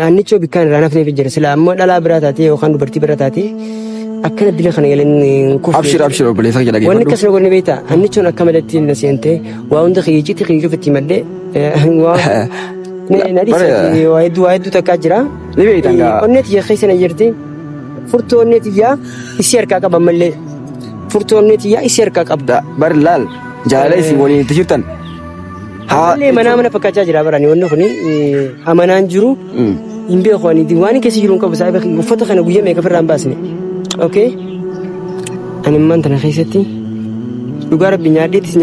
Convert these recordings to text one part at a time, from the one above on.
annichoo bikkaan irraa nafneef jira sila ammoo dhalaa biraa taatee yookaan dubartii biraa taatee akkana dila kana galan kufu abshir obboleessa kee dhagee wanni kasna gonne beeta annichoon akka madatti na seente waa hunda xiyyicitti xiyyicufatti madde nadisi waa hedduu takkaa jira ni beeytan gaa onneeti jeeqeessa na jirti furtuu onneeti yaa isi harkaa qaban mallee furtuu onneeti yaa isi harkaa qabda bar laal jaalala isin waliin itti jirtan Haalee mana fakkaachaa jira barani wanni kuni amanaan jiru hin beeku ani waan keessa jiru qabu saa uffata kana guyyaa meeqa firraan baasne okay ani man tana keessatti dhugaa rabbi nyaadheetis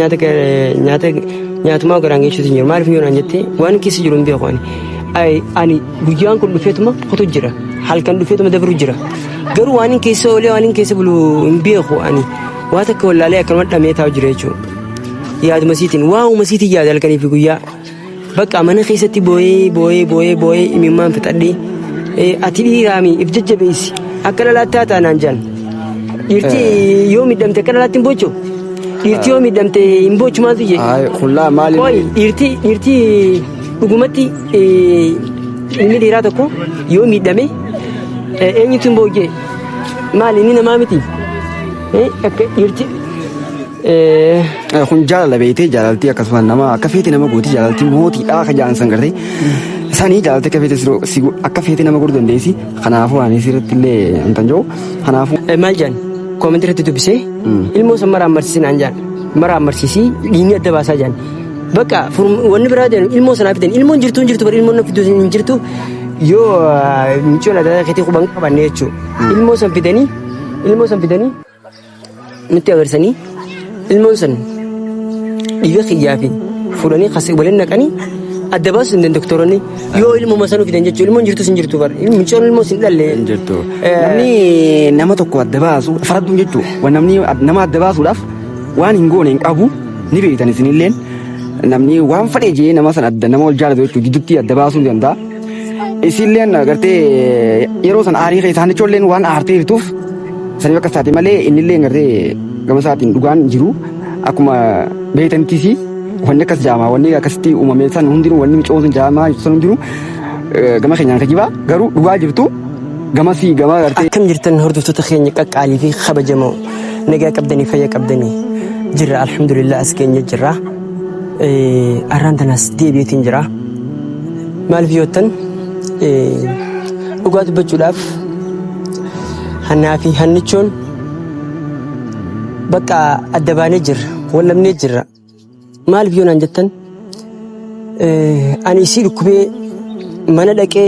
nyaatumaa garaan geessuutu jiru maaliif yoo naan jettee waan keessa jiru hin beeku ani guyyaan kun dhufeetuma qotu jira halkan dhufeetuma dabru jira garuu waan keessa oolee waan keessa bulu hin beeku ani waa takka wallaalee akkanuma dhamee taa'u jira jechuudha. yaad masiitiin waaw masiitii yaad halkanii fi guyyaa bakka mana keessatti booyee imimmaan fixadhee ati dhiiraami if jajjabeessi akka lalaattaa taanaan jaan dhiirti yoo miidhamte akka lalaatti hin boochu dhiirti yoo miidhamte hin boochu maaltu jee kullaa maali dhiirti dhugumatti inni dhiiraa tokko yoo miidhame eenyutu hin boojjee maali inni namaa miti akka dhiirti kun jaalala beeytee jaalaltii akkasuma nama akka feete nama gooti jaalaltii mootiidhaa akka jaansan gartee isaanii jaalaltii akka feete akka feete nama godhu dandeessi kanaafuu ani sirriitti illee antan jiru kanaafuu maal jaan koomentii irratti dubbisee ilmoo san mara amarsiisinaan jaan mara amarsiisii dhiinni adda baasaa jaan bakka wanni biraa jedhan ilmoo sanaa fidan ilmoon jirtu bari ilmoon na fiduu hin jirtu yoo michoon adda keetii quban qabanne jechuudha ilmoo san fidanii nutti agarsiisanii ilmoon san dhiiga xiyyaa fi fuudhanii waliin naqanii adda baasuu hin danda'u doktoronni yoo ilmoo sanuu fidan jechuudha ilmoon jirtu sin jirtu bara michoon ilmoo sin dhalle jirtu namni nama tokko adda baasu faradduun jechuudha namni nama adda baasuudhaaf waan hin goone hin qabu ni beektan isinilleen namni waan fadhee jee nama san adda nama wal jaalatu jechuudha gidduutti adda baasuu ni danda'a isinilleen gartee yeroo san aarii keessaan ijoolleen waan aartee jirtuuf sanii bakka isaati malee innillee gartee gama isaatiin dhugaan jiru akkuma beektanittis wanni akkas jaamaa wanni akkasitti uumamee san hundinuu wanni micoosun jaamaa san hundinuu gama keenyaan kijibaa garuu dhugaa jirtu gama gartee akkam jirtan hordoftoota keenya qaqqaalii fi kabajamoo nagaa qabdanii fayyaa qabdanii jirra alhamdulillah as keenya jirra arraan tanaas deebiitiin jira maaliif yoottan dhugaa dubbachuudhaaf hannaa fi hannichoon bakka adda baanee jirra wallamnee jirra maaliif yoo naan jettan ani isii dhukkubee mana dhaqee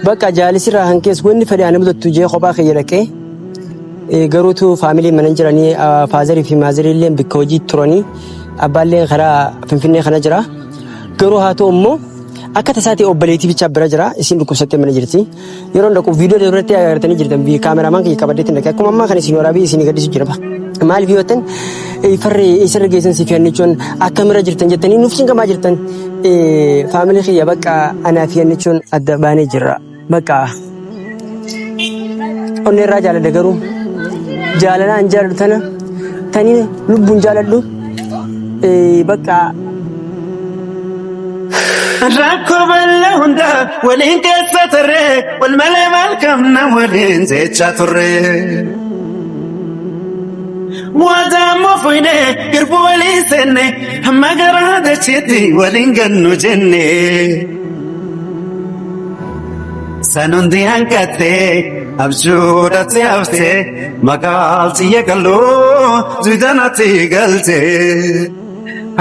bakka jaalisiirraa hankees wanni fedhe ana mudattu jee kophaa kiyya dhaqee garuutu faamilii mana jiranii faazarii fi maazarii illee bakka hojii turanii abbaallee karaa finfinnee kana jira garuu haa ta'u immoo akka tasaatee obboleettii bichaa bira jira isin dhukkubsattee mana jirti yeroo dhaqu viidiyoo irratti agartanii jirtan kaameramaan kiyya qabaddeetti dhaqee akkuma ammaa kana isin waraabii isin gaddisu jira maaliif yoo ta'an farree isarra geessan si fiyannichoon akkamirra jirtan jettanii nuuf cinqamaa jirtan faamilii kiyya bakka anaa fiyannichoon adda baanee jirra bakka onneerraa jaaladha garuu jaalalaan jaaladhu tanii lubbuun jaaladhu bakka Rakko balla hunda waliin keessa turre wal malee maal qabna waliin jechaa turre. Waadaammoo fuune garbu waliin seenne hamma garaa dacheetti waliin gannu jenne. San hundi hanqattee abjuudhaatti haftee magaaltiyya qalloo duudanaatti galtee.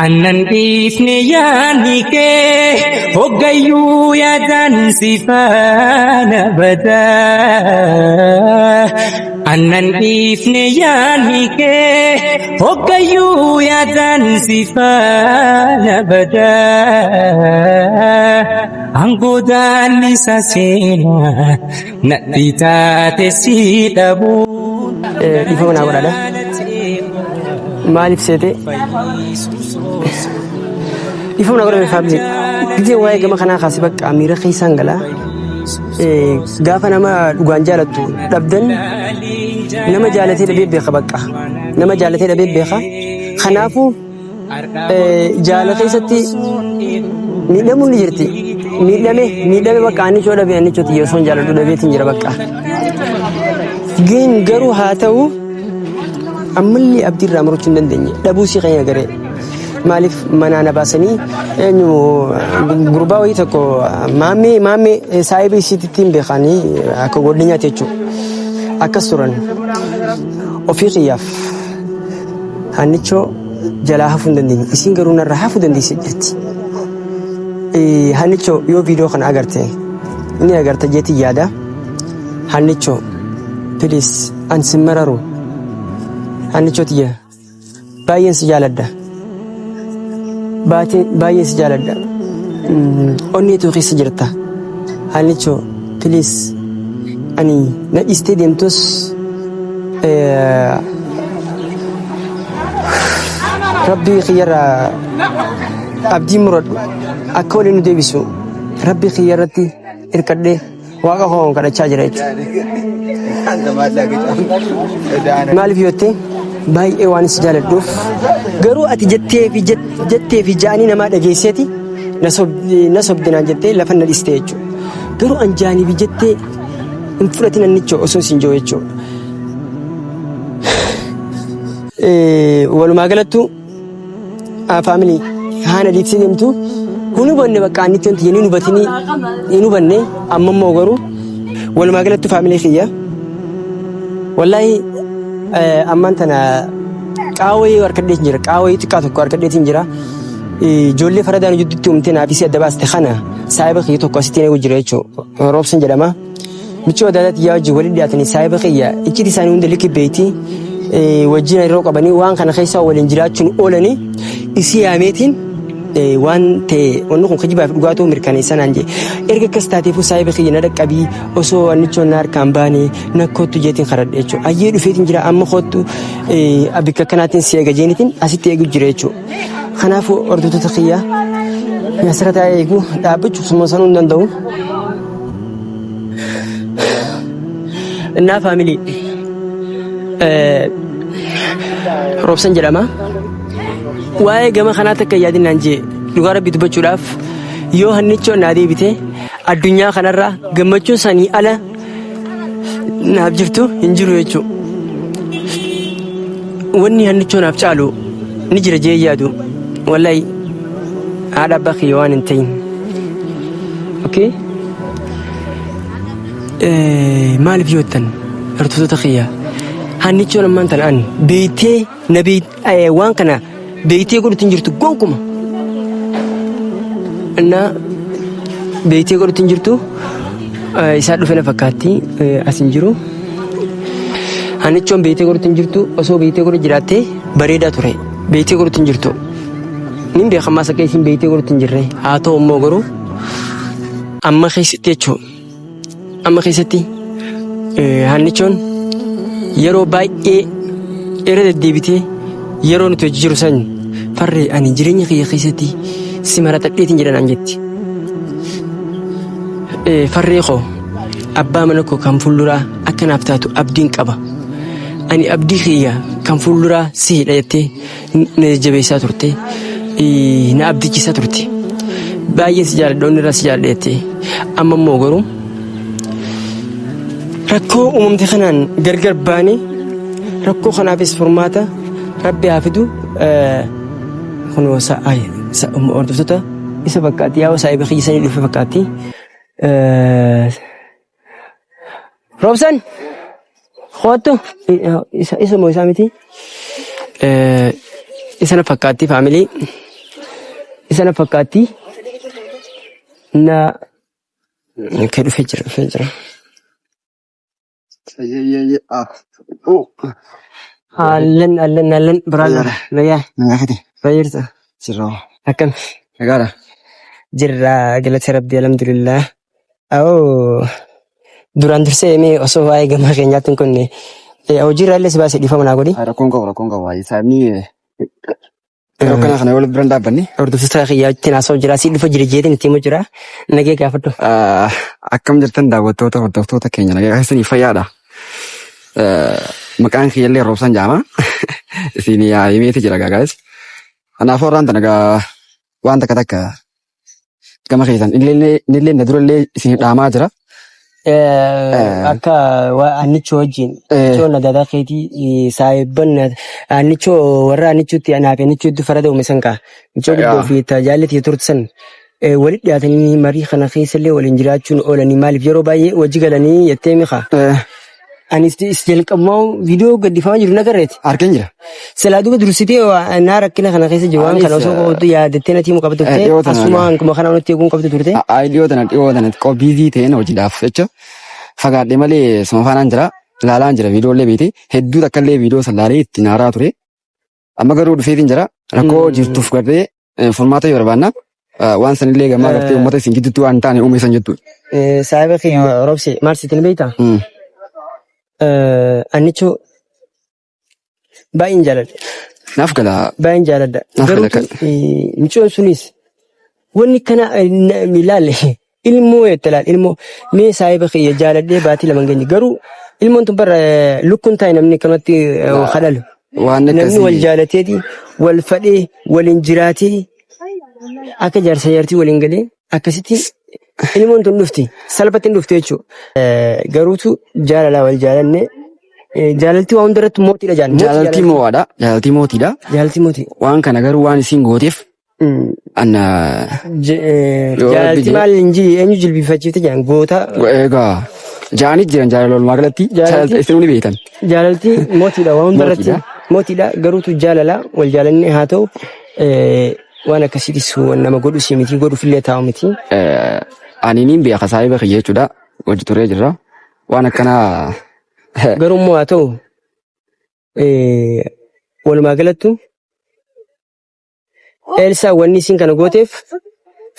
Annan dhiifne yaadni kee hoggayyuu yaadaan si faana badaa. Annan dhiifne yaadni kee hoggayyuu yaadaan si faana badaa. Angoodaan isa seenaa nadhi taate si dhabuu. Dhiifama naa godhaadha. Maaliif seete? Dhiifama naa godhame faamilii. Biyya waa'ee gama kanaa kaasee bakka miira keessaan galaa. Gaafa nama dhugaan jaalattu dhabdan nama jaalatee dhabee beeka bakka. Nama jaalatee dhabee beeka. Kanaafuu jaala keessatti miidhamuun ni jirti. miidhame bakka ani choo dhabe ani choo tiyyo son jaaladhu dhabeetiin jira bakka. Gin garuu haa ta'u ammallee abdii irraa murachuu hin dandeenye dhabuu si qeenya garee. Maaliif manaa na baasanii eenyu gurbaa wayii tokko maammee saayibii isiittiin beekanii akka godhinyaati jechuudha. Akkas turan ofii qiyyaaf hannichoo jalaa hafuu hin dandeenye isiin garuu narraa hafuu dandeessee jirti. Hannichoo yoo viidiyoo kana agarte inni agarta jeetii yaada hannichoo please an sin mararu hannichoo tiyya baay'een si jaaladha. Baay'ee si jaaladha. Onneetu keessa jirta. Hannichoo please ani na dhiistee deemtus rabbii kiyyarraa abdii muradhu akka waliin nu deebisu rabbii kiyyarratti hirkadhee waaqa koo kadhachaa jira jechuudha. Maaliif yoottee baay'ee waan si jaaladhuuf garuu ati jettee fi jaanii namaa dhageesseeti na sobdinaan jettee lafa na dhiiste jechuudha. Garuu an jaanii fi jettee hin fudhatin annichoo osoo siin jiru jechuudha. Walumaa galattu faamilii haana dhiibsee deemtu kun hubanne bakka annitti wanti jennee hin hubanne amma immoo garuu walumaa galattu faamilii kiyya wallaahi ammaan tana qaawwee harkadheetiin jira qaawwee xiqqaa tokko harkadheetiin jira ijoollee faradaan hojjetutti uumtee naafisii adda baaste kana saayiba kiyya tokko asitti eegu jira jechuudha roobsan jedhama michoo addaatti yaa wajjin waliin dhiyaatanii saayiba kiyya icciti isaanii hunda likki beeyti wajjin yeroo qabanii waan kana keessaa waliin jiraachuun oolanii isii yaameetiin waan ta'e wanni kun kijibaaf dhugaatuu mirkaneessanaan jee erga akkas taateefuu saayiba kiyya na dhaqqabii osoo annichoon na harkaan baane na kottu jeetiin karadhe jechuudha ayyee dhufeetiin jira amma kottu abikka akkanaatiin si eega jeenitiin asitti eegu jira jechuudha kanaafuu hordoftoota kiyya asirratti eegu dhaabbachuuf summa sanuu hin danda'u. Innaa faamilii roobsan jedhama. Waa'ee gama kanaa takka yaadinaan jee dhugaa rabbii dubbachuudhaaf yoo hannichoon naa deebite addunyaa kanarraa gammachuun sanii ala naaf jirtu hin jiru jechuudha. Wanni hannichoo naaf caalu ni jira jee yaadu wallaahi haadha abbaa kiyya waan hin ta'in. Okay? Maaliif yoottan hordoftoota kiyya hannichoon ammaan tanaan beeytee waan kana beeytee godhutin jirtu gonkuma innaa beeytee godhutin jirtu isaa dhufe na fakkaatti asin jiru hannichoon beeytee godhutin jirtu osoo beeytee godhu jiraattee bareedaa ture beeytee godhutin jirtu nin beekamaa akka isin beeytee godhutin jirre haa ta'u immoo garuu amma keessatti jechuudha amma keessatti hannichoon yeroo baay'ee irra deddeebitee yeroo nuti hojii jiru san farree ani jireenya kiyya keessatti si maratadheetiin jedhan jetti. Farree koo abbaa mana koo kan fuulduraa akka naaf taatu abdiin qaba. Ani abdii kiyya kan fuulduraa si hidha jettee na jajjabeessaa turte na abdichiisaa turte. Baay'ee si jaaladha onni irraa si jaaladha jettee amma immoo garuu rakkoo uumamte kanaan gargar baanee rakkoo kanaafis furmaata rabbi haa fidu kunoo hordoftoota isa fakkaatti yaa saayiba kiyya sanii dhufe fakkaatti. Roobsan kootu isa moo isaa miti isana fakkaatti faamilii isana fakkaatti na kee dhufee jira. Allen brother nagaya fayyirta Siroo. akkam Nagaadha. jirra galata rabbi alhamdulillah duraan dursee mee osoo waa'ee gama keenyaatti hin kunne hojiirraallee si baasee dhiifama naa godhi. Rakkoon qabu isaanii yeroo kana wal biraan dhaabbanni. Hordoftoota kiyyaatti naasoo jira si dhufa jira jeetiin itti himu jira nagee gaafadhu. Akkam jirtan daawwattoota hordoftoota keenya nagaa keessanii fayyaadha. Maqaan kiyyallee roobsan jaama. Isin himeeti jira gaagaas. Kanaafuu warraan tana waan takka gama keessan illee na durallee isin dhaamaa jira. Akka annichoo wajjin choo na dadaa keetii saayibban annichoo warra annichuutti anaaf annichuutti farada uumisan kaa michoo guddoo fi tajaajilati turtisan walitti dhiyaatanii marii kana keessallee waliin jiraachuun oolanii maaliif yeroo baay'ee wajji galanii jettee miqa. Anis jalqabumaa viidiyoo gaddifamaa jiru nagarreeti. Argan jira. Silaa duuba dursitee naa rakkina kana keessa jiru waan kana osoo qabdu yaadattee natti himu qabdu turte asuma hankuma kana nutti eeguun qabdu turte. Dhiyoo tana qophiitii ta'een hojiidhaaf jecha fagaadhee malee suma faanaan jira ilaalaan jira viidiyoolee beekte hedduu takkaallee viidiyoo sallaalee itti naaraa ture. Amma garuu dhufeetiin jira rakkoo jirtuuf gartee furmaata yoo barbaanna waan sanillee gammaa gartee uummata isin gidduutti waan taane uumeessan jettuudha. Saayiba kiyya roobse maal sitti beektaa? Annichoo baay'een jaaladha. Naaf gala. Baay'een jaaladha. Garuu michoon sunis wanni kana ilaalle ilmoo yettee laal ilmoo mee saayiba kiyya jaaladhee baatii lama geenye garuu ilmoon tun bara lukkuun taa'e namni kanatti kadhalu. Namni wal jaalateeti wal fadhee waliin jiraatee akka jaarsa jaartii waliin galee akkasitti ilmoon tun dhufti salphatti dhufte jechuudha. Garuutu jaalalaa wal jaalanne jaalaltii waa hundarratti mootiidha jaalladha. Jaalaltii moo'aadha. Jaalaltii mootiidha. Jaalaltii mootii. Waan kana garuu waan isiin gooteef anna. Jaalaltii maal inji eenyu jilbifachiifte jaan goota. Egaa jaanis jiran jaalala walumaa galatti isin ni beektan. Jaalaltii mootiidha waa hundarratti mootiidha garuutu jaalala wal jaalanne haa ta'u waan akkasiitis nama godhu si miti godhufillee taa'u miti. Ani niin beeka saayiba kiyya jechuudha hojii turee jirra waan akkanaa. Garuu immoo haa ta'u walumaa galattu Eelsaa wanni isin kana gooteef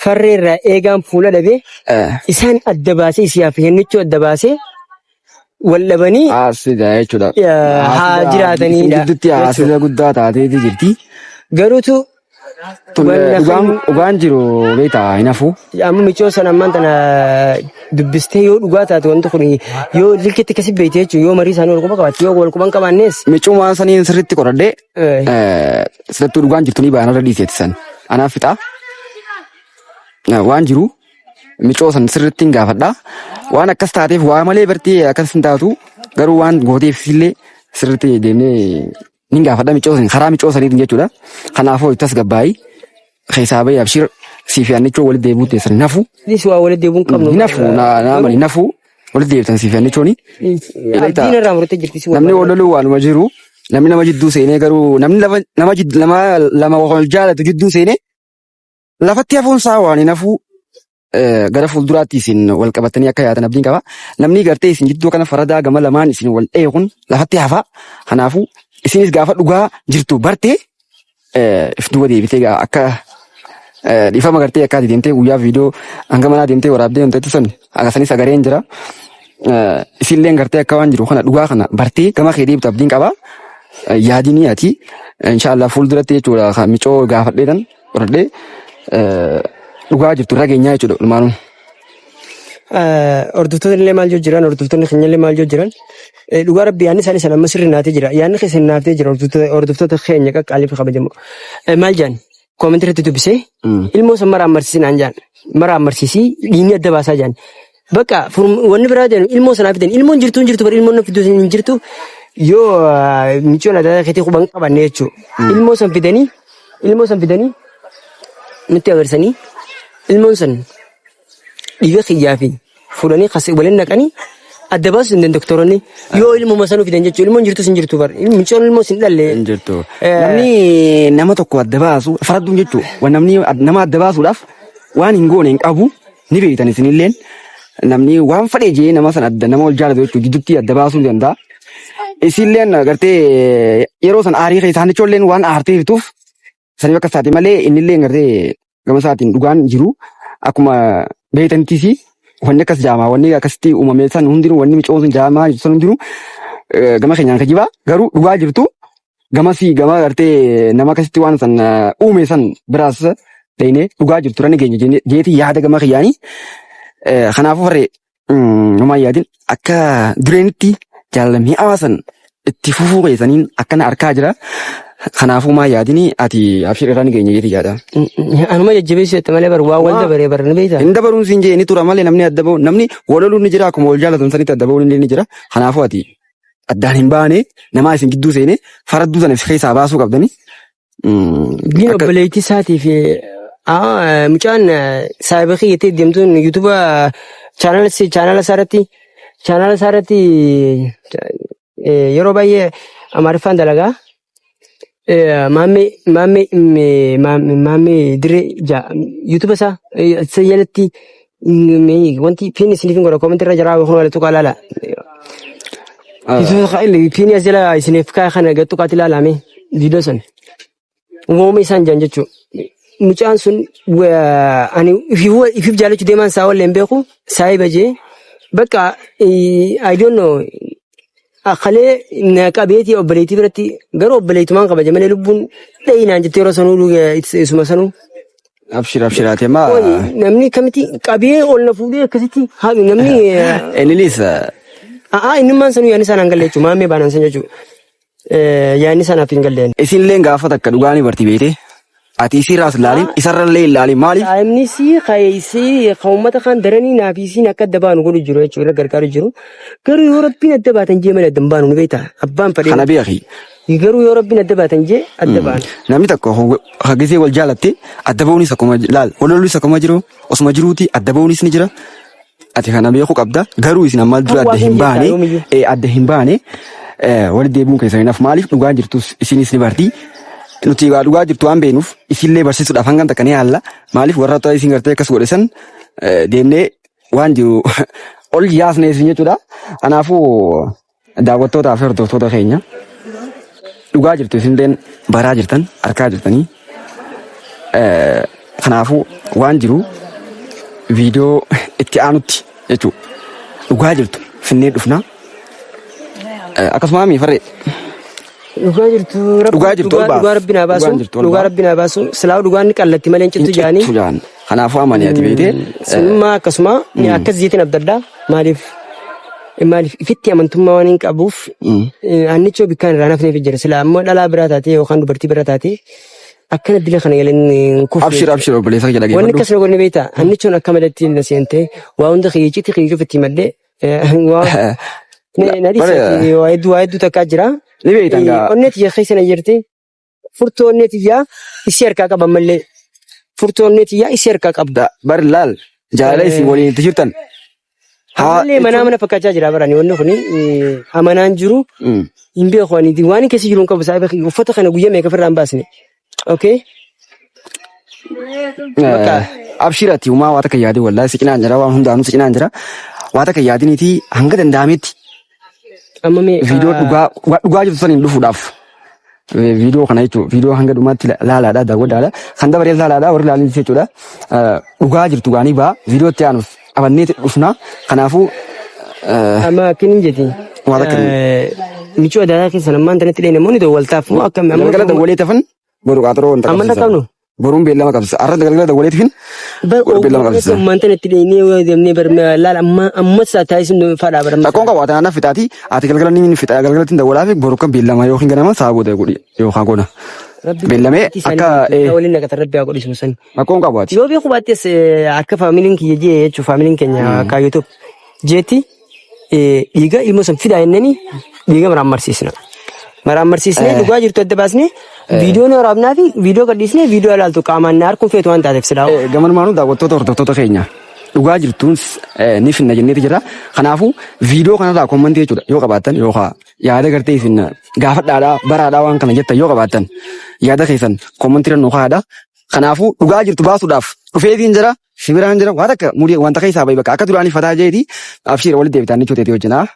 farree irraa eegaan fuula dhabee isaan adda baasee isiyaaf hennichoo adda baasee wal dhabanii asida jechuudha. Haa jiraatanidha. Gidduutti asida guddaa taateeti jirti. Garuutu dhugaan jiru beektaa hin hafu. Amma michoo sana ammaan tana dubbistee yoo dhugaa taate wanti kun yoo ilkeetti akkasii beekte jechuudha yoo marii isaanii wal quba qabatte yoo wal quban qabaannes. Michuu waan saniin sirriitti qoradhee sirrattuu dhugaan jirtu ni baanarra dhiiseetti san anaaf fixaa waan jiru michoo san sirriitti hin gaafadhaa waan akkas taateef waa malee bartee akkas hin taatu garuu waan gooteef illee sirriitti deemnee. Nin gaafadha michoosan karaa michoosaniitiin jechuudha. Kanaafuu ittas gabbaayii keessaa bahee abshir siifi annichoo walitti deebi'uu teessan nafu. Nis waa walitti deebi'uun qabnu. Nafu naamani nafu walitti deebitan siifi annichooni. Abdiin irraa murtee jirti. Namni waloluu waanuma jiru namni nama jidduu seenee garuu namni lama wal jaalatu jidduu seenee lafatti hafuun isaa waan nafu gara fuulduraatti isin wal qabatanii akka yaatan abdiin qaba. Namni gartee isin jidduu kana faradaa gama lamaan isin wal dheekun lafatti hafa. Kanaafuu isinis gaafa dhugaa jirtu bartee iftuu deebitee akka dhiifama gartee akka deemtee guyyaa viidiyoo hanga manaa deemtee waraabdee wantoota sun akkasumas agareen jira. Isinillee gartee akka waan jiru kana dhugaa kana bartee gama kee deebitu abdiin qaba. Yaadini ati inshaallah fuulduratti jechuudha michoo gaafadheetan qoradhee dhugaa jirtu irra geenyaa jechuudha ulmaanuun. Hordoftoonni illee maal jiru jiran hordoftoonni keenya illee maal jiru jiran dhugaa rabbi yaadni isaanii sana amma sirri naatee jira yaadni keessa naatee jira hordoftoota keenya qaqqaalii fi kabajamoo maal jaan koomentii irratti dubbisee ilmoo san mara ammarsiisin aan jaan mara ammarsiisii dhiinni adda baasaa jaan bakka wanni biraa jedhu ilmoo sanaa fidan ilmoon jirtu bara ilmoon na fiduu hin jirtu yoo michoon adda keetii quban qabanne jechuudha ilmoo san fidanii nutti agarsiisanii ilmoon san dhiiga kiyyaa fi fuudhanii waliin naqanii adda baasuu hin danda'u doktoroonni yoo ilmoo sanuu fidan jechuudha ilmoon jirtu sin jirtu bar michoon ilmoo sin dhalle. Namni nama tokko adda baasu faradduun jechuudha namni nama adda baasuudhaaf waan hin goone hin qabu ni beektan isinilleen namni waan fadhee jee nama san adda nama wal jaalatu jechuudha gidduutti adda baasuu danda'a. Isinilleen gartee yeroo san aarii keessaa nichoolleen waan aartee fituuf sanii bakka isaati malee innillee gartee gama isaatiin dhugaan jiru akkuma beektanittis wanni akkas jaamaa wanni akkasitti uumamee san hundinuu wanni micoon sun jaamaa san hundinuu gama keenyaan kijibaa garuu dhugaa jirtu gama gartee nama akkasitti waan san uume san biraas ta'inee dhugaa jirtu ranni keenya jeetii yaada gama kiyyaanii kanaafuu farree homaa yaadin akka dureenitti jaalalami'aa san itti fufuu keessaniin akkana arkaa jira Kanaafuu maa yaadini ati abshir irraa ni geenya jeeti yaada. Anuma jajjabeessu jette malee bar waa wal dabaree bar ni beektaa. Hin dabaruun siin jee ni tura malee namni adda bahu namni waloluun ni jira akkuma wal jaalatan sanitti adda bahuun ni jira. Kanaafuu ati addaan hin baane namaa isin gidduu seene faradduu sana keessaa baasuu qabdani. Biyya obboleettii isaatiif mucaan saayibakii jettee deemtuun yuutuuba chaanala isaarratti yeroo baay'ee Amaariffaan dalagaa. Maamee dirree yuutuuba isaa jalatti wanti piin isiniif hin godha koomentii irra jira kun walitti qaalaala. Piin as jala isiniif kana gattu qaati ilaalame viidiyoo san uumama isaan jiran jechuudha. Mucaan sun ani ifiif jaalachuu deemaan isaa wallee hin beeku saayiba jee bakka I don't know. Akkalee qabeetii obboleettii biratti garuu obboleettumaan kabaja malee lubbuun dheeyinaan jettee yeroo sanuu isuma sanuu. Abshiraati amma. Namni kamitti qabee ol na fuudhee akkasitti namni. Enilis. Innummaan sanuu yaadni isaan hangalee jechuudha maammee baanaan san jechuudha. Yaadni isaan hin galleen. Isinillee gaafa takka dhugaanii barti beekte. Ati isirraas ilaalin isarrallee ilaalin maaliif? Saayimni kaayisii uummata kan daranii naafisiin akka adda baanu godhu jiru jechuudha gargaaru jiru. Garuu yoo rabbiin adda baatan jee malee adda baanu ni beektaa abbaan fadhee. Kana beeki. Garuu yoo rabbiin adda baatan jee adda baanu. Namni tokko hagisee wal jaalatte adda bahuunis akkuma laal walollis akkuma jiru osuma jiruuti adda bahuunis ni jira. Ati kana beeku qabda garuu isin amma dura adda hin baane walitti deebi'uun keessan hinaaf maaliif dhugaa jirtus isinis ni barti. Nuti dhugaa jirtu waan beenuuf isillee barsiisuudhaaf hangam takka ni haalla maaliif warra ta'e isin gartee akkas godhesan deemnee waan jiru ol yaasnee isin jechuudha. Kanaafuu daawwattootaa fi hordoftoota keenya dhugaa jirtu isinleen baraa jirtan harkaa jirtanii kanaafuu waan jiru viidiyoo itti aanutti jechuudha. Dhugaa jirtu finnee dhufna akkasuma miifarree. Dhugaa jirtu rabbi naa baasu dhugaa rabbi naa baasu silaa dhugaan ni qallatti malee hin cittu jaanii. Kanaafuu amanii ati beekte. Sinummaa akkasuma akkas jeetiin abda addaa maaliif ifitti amantummaa waan hin qabuuf annichoo bikkaan irraa nafneef jira silaa ammoo dhalaa biraa taatee yookaan dubartii biraa taatee akkana dilee kana galan kufu. Abshir obboleessa kee dhageeffadhu. Wanni akkas na godhani beektaa annichoon akka madatti na seentee waa hunda xiyyeechitti xiyyeechuuf itti maddee waa hedduu takkaa jira. Ni beektan gaa. Onneeti keessana jirti. Furtuu onneeti yaa isii harkaa qaban malee. Furtuu onneeti yaa isii harkaa qabda. Bari laal jaalala isin waliin itti jirtan. Ammallee mana fakkaachaa jira barani wanni kuni amanaan jiru. Hin beeku ani waan keessa jiru hin qabu saayiba uffata kana guyyaa meeqa ofirraa hin baasne. Okay. Abshirati uumaa waa takka yaadii wallaahi siqinaan jira waan hundaanuu siqinaan jira. Waa takka yaadiniiti hanga danda'ametti. Viidiyoo dhugaa jirtu saniin dhufuudhaaf viidiyoo kana jechuudha. Viidiyoo hanga dhumaatti laalaadhaa daawwadhaadha. Kan dabaree laalaadhaa warri ilaalan jechuudha. Dhugaa jirtu gaanii ba'a viidiyoo itti aanuuf abanneeti dhufna. Kanaafuu. Amma akkamiin jetti. Michuu adaadaa keessan ammaan tanatti dhee namoonni dawwaltaaf moo akkamiin. Galgala dawwalee tafan boru qaaxoroo wanta qabsiisa. Amma qabnu. Boruun beellama qabsiisa. Arratti galgala dawwalee tafin boru beellama qabsiisa. Ammaan tanatti dhee deemnee laal amma taasisu fadhaa bara. Rakkoon qabu ati naannaa fixaati ati galgala ni fixa galgalatti dawwalaa fi boru kan beellama yookiin ganama sa'a booda godhi yookaan goona. Beellamee akka waliin naqata rabbi haa godhisu san. Rakkoon qabu ati. Yoo beeku baattees akka faamiliin kiyya jee jechuun faamiliin keenya kaayyootu jeetti dhiiga ilmoo san fidaa jennanii dhiiga maraan marsiisnee dhugaa jirtu adda baasnee viidiyoon waraabnaa fi viidiyoo gadhiisnee viidiyoo ilaaltu qaamaan na harkuun feetu waan taateef sidaa. Gamanmaanuu daawwattoota hordoftoota keenya dhugaa jirtuun ni finna jenneeti jira. Kanaafuu viidiyoo kanarraa koommantii jechuudha yoo qabaattan yookaan yaada gartee isin gaafadhaadhaa baraadhaa waan kana jettan yoo qabaattan yaada keessan koommantii irra nu kaa'adha. Kanaafuu dhugaa jirtu baasuudhaaf dhufeetiin jira shibiraan jira waan akka wanta keessaa bahi bakka akka duraanii fataa jeeti abshiira walitti deebitaan jechuudha teetii wajjinaa.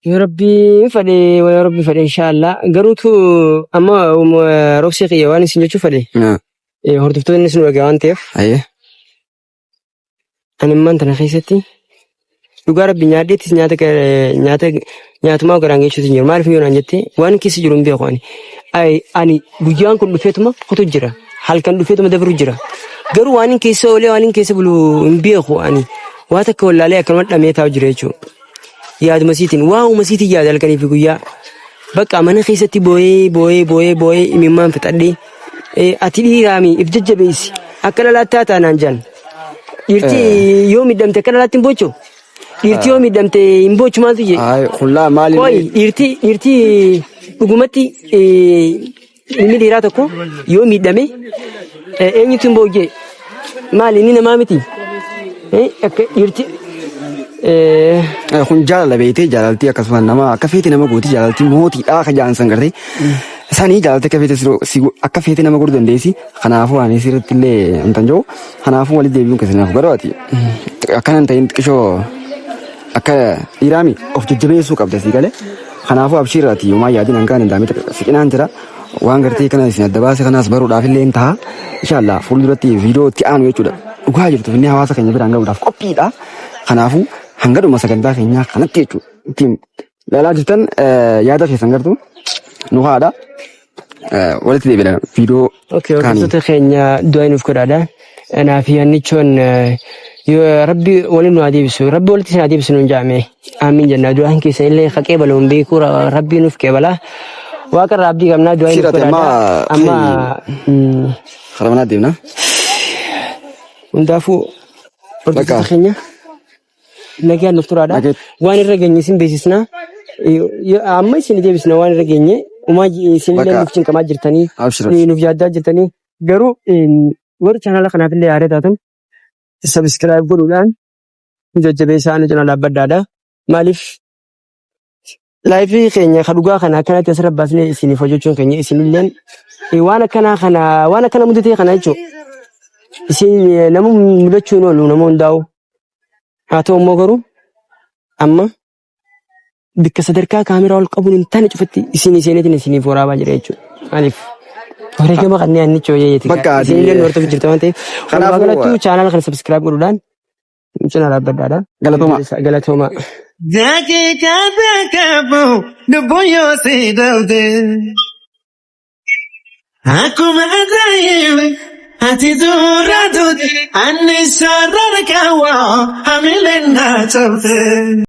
Yoo rabbi fedhe inshaallah garuutu amma roobsee qiyya waan isin jechuu fedhe hordoftoonni isin dhagaa waan ta'eef ani immaan tana keessatti dhugaa rabbi nyaadheettis nyaatumaa garaan geessuutu jiru maaliif yoo naan jettee waan keessa jiru hin beeku ani guyyaan kun dhufeetuma kutu jira halkan dhufeetuma dabru jira garuu waan keessa oolee waan keessa bulu hin beeku ani waa takka wallaalee akkanuma dhamee taa'u jira jechuudha. Yaaduma siitiin waa'uma siitii yaada halkanii fi guyyaa Bakka mana keessatti boo'ee imimmaan fixadhee ati dhiiraami if jajjabeessi akka lalaattaa taanaan jaan. Dhiirti yoo miidhamte akka lalaatti hin boochu. Dhiirti yoo miidhamte hin boochu maaltu jee? Qullaa maali? Qoy dhiirti dhugumatti inni dhiiraa tokko yoo miidhame eenyutu hin boo'u? Maali inni namaa miti? Akka dhiirti kun jaalala beekte jaalaltii akkasumas nama akka feete nama gooti jaalaltii mootiidhaa akka jaansan gartee sanii jaalaltii akka feete akka feete nama godhuu dandeessi kanaafuu ani sirriitti illee amtan jiru kanaafuu walitti deebi'uun keessanaaf garaati akkanan ta'in xiqqishoo akka dhiiraami of jajjabeessuu qabda sii galee kanaafuu abshiirraati yooma yaadin hanqaan hin daamite siqinaan jira waan gartee kana isin adda baase kanaas baruudhaaf illee ta'a inshaallah fuulduratti viidiyoo itti aanu jechuudha dhugaa jirtu finni hawaasa keenya biraan gahuudhaaf qophiidha kanaafuu hanga dhuma sagantaa keenyaa kanatti jechuudha ittiin ilaalaa jirtan yaada keessan gartuu nu haadha walitti deebiina viidiyoo kaanii. Hordoftoota keenya du'aa nuuf godhaadha. Naaf yaannichoon rabbi waliin nu adeebisu rabbi walitti isin adeebisu nuun jaame amiin jenna du'aan keessa illee haqee baluun beekuu rabbi nuuf qeebala waaqa irraa abdii qabnaa du'aa nuuf godhaadha. Amma haramanaa deemna. Hundaafuu hordoftoota keenya. Nagaan nuuf turaadha. Waan irra geenye isin beeksisna. Amma isin deebisna waan irra geenye. Umaa isin illee nuuf cinqamaa jirtanii. Nuuf yaaddaa jirtanii. Garuu warri chaanala kanaaf illee yaadee taatan sabiskiraayib godhuudhaan nu jajjabeessaa nu cinaa dhaabbadhaadha. Maaliif laayifii keenya ka dhugaa kana akkanatti asirra baasnee isiniif hojjechuun keenya isinilleen waan akkana mudatee kana jechuudha. Isin nama mudachuun oolu nama hundaa'u. Haa ta'u immoo garuu amma bakka sadarkaa kaameraa ol qabuun hin taane cufatti isiniitiin isiniif waraabaa jira jechuudha. Maaliif wareegama kanneen annichoo yeeti. Isin illee hordofuuf jirta waan ta'eef. Walumaa galatti chaanala kana sabiskiraayib godhuudhaan cinaa dhaabbadhaadha. Galatooma. Daqiiqaa qabu lubbuun yoo si dhabde akkuma ajaa'ibaa. Ati dura tuti, ani sarara kawa, hamilen na chauti.